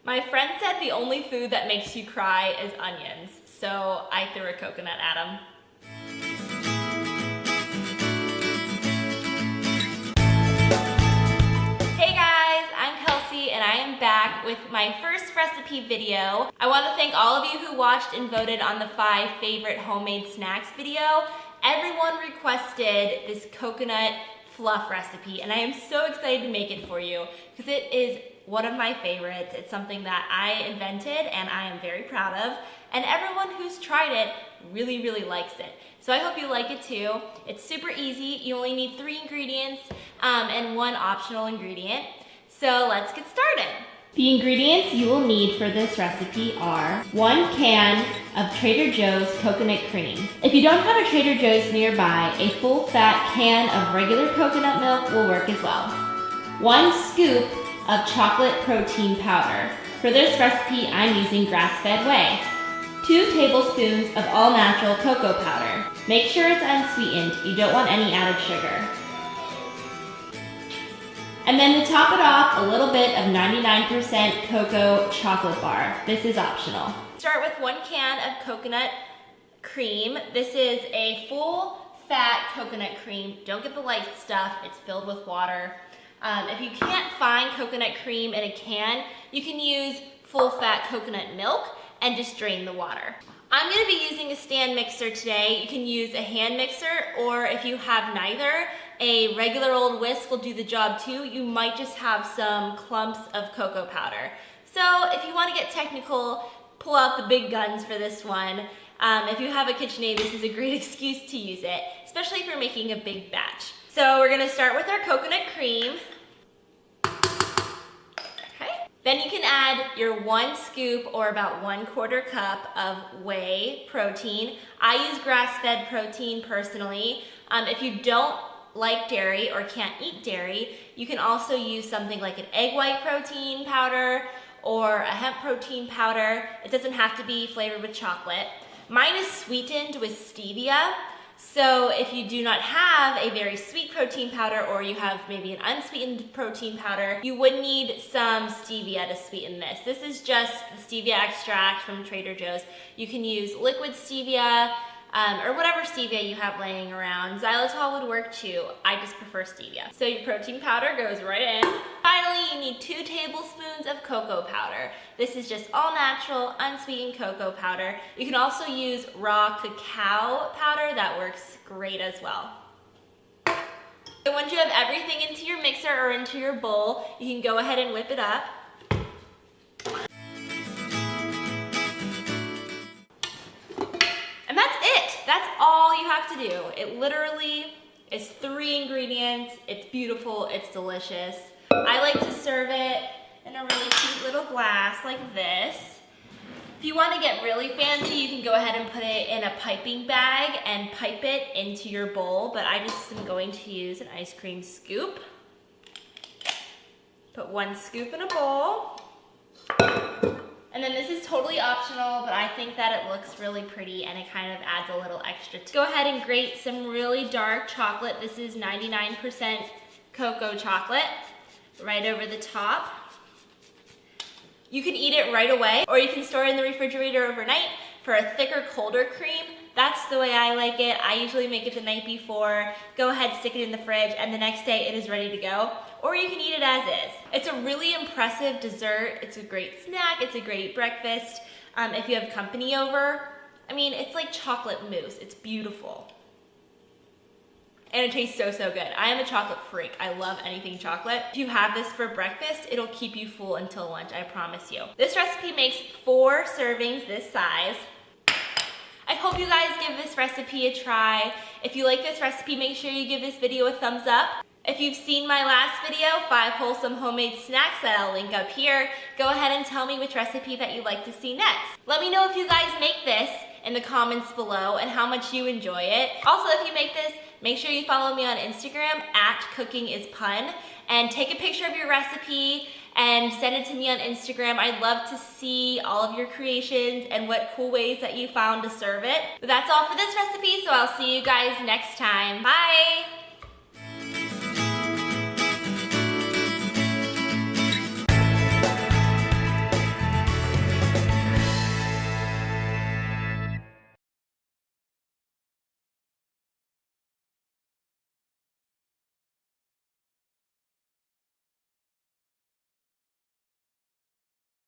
My friend said the only food that makes you cry is onions, so I threw a coconut at him. Hey guys, I'm Kelsey and I am back with my first recipe video. I want to thank all of you who watched and voted on the 5 favorite homemade snacks video. Everyone requested this coconut fluff recipe and I am so excited to make it for you because it is one of my favorites. It's something that I invented and I am very proud of, and everyone who's tried it really likes it. So I hope you like it too. It's super easy. You only need 3 ingredients and 1 optional ingredient. So let's get started. The ingredients you will need for this recipe are 1 can of Trader Joe's coconut cream. If you don't have a Trader Joe's nearby, a full fat can of regular coconut milk will work as well. 1 scoop of chocolate protein powder. For this recipe, I'm using grass-fed whey. 2 tablespoons of all-natural cocoa powder. Make sure it's unsweetened. You don't want any added sugar. And then to top it off, a little bit of 99% cocoa chocolate bar. This is optional. Start with 1 can of coconut cream. This is a full fat coconut cream. Don't get the light stuff. It's filled with water. If you can't find coconut cream in a can, you can use full fat coconut milk and just drain the water. I'm gonna be using a stand mixer today. You can use a hand mixer, or if you have neither, a regular old whisk will do the job too. You might just have some clumps of cocoa powder. So if you wanna get technical, pull out the big guns for this one. If you have a KitchenAid, this is a great excuse to use it, especially if you're making a big batch. So we're gonna start with our coconut cream. Okay. Then you can add your 1 scoop or about 1/4 cup of whey protein. I use grass-fed protein personally. If you don't like dairy or can't eat dairy, you can also use something like an egg white protein powder or a hemp protein powder. It doesn't have to be flavored with chocolate. Mine is sweetened with stevia. So if you do not have a very sweet protein powder, or you have maybe an unsweetened protein powder, you would need some stevia to sweeten this. This is just the stevia extract from Trader Joe's. You can use liquid stevia or whatever stevia you have laying around. Xylitol would work too. I just prefer stevia. So your protein powder goes right in. Finally, you need 2 tablespoons of cocoa powder. This is just all natural, unsweetened cocoa powder. You can also use raw cacao powder. That works great as well. So once you have everything into your mixer or into your bowl, you can go ahead and whip it up. And that's it. That's all you have to do. It literally is 3 ingredients. It's beautiful, it's delicious. I like to serve it in a really cute little glass like this. If you want to get really fancy, you can go ahead and put it in a piping bag and pipe it into your bowl, but I just am going to use an ice cream scoop. Put 1 scoop in a bowl. And then this is totally optional, but I think that it looks really pretty and it kind of adds a little extra. Go ahead and grate some really dark chocolate. This is 99% cocoa chocolate right over the top. You can eat it right away, or you can store it in the refrigerator overnight for a thicker, colder cream. That's the way I like it. I usually make it the night before. Go ahead, stick it in the fridge, and the next day it is ready to go. Or you can eat it as is. It's a really impressive dessert. It's a great snack. It's a great breakfast. If you have company over, I mean, it's like chocolate mousse. It's beautiful. And it tastes so good. I am a chocolate freak. I love anything chocolate. If you have this for breakfast, it'll keep you full until lunch, I promise you. This recipe makes 4 servings this size. I hope you guys give this recipe a try. If you like this recipe, make sure you give this video a thumbs up. If you've seen my last video, 5 wholesome homemade snacks that I'll link up here, go ahead and tell me which recipe that you'd like to see next. Let me know if you guys make this in the comments below and how much you enjoy it. Also, if you make this, make sure you follow me on Instagram @CookingIsPun and take a picture of your recipe and send it to me on Instagram. I'd love to see all of your creations and what cool ways that you found to serve it. But that's all for this recipe, so I'll see you guys next time. Bye!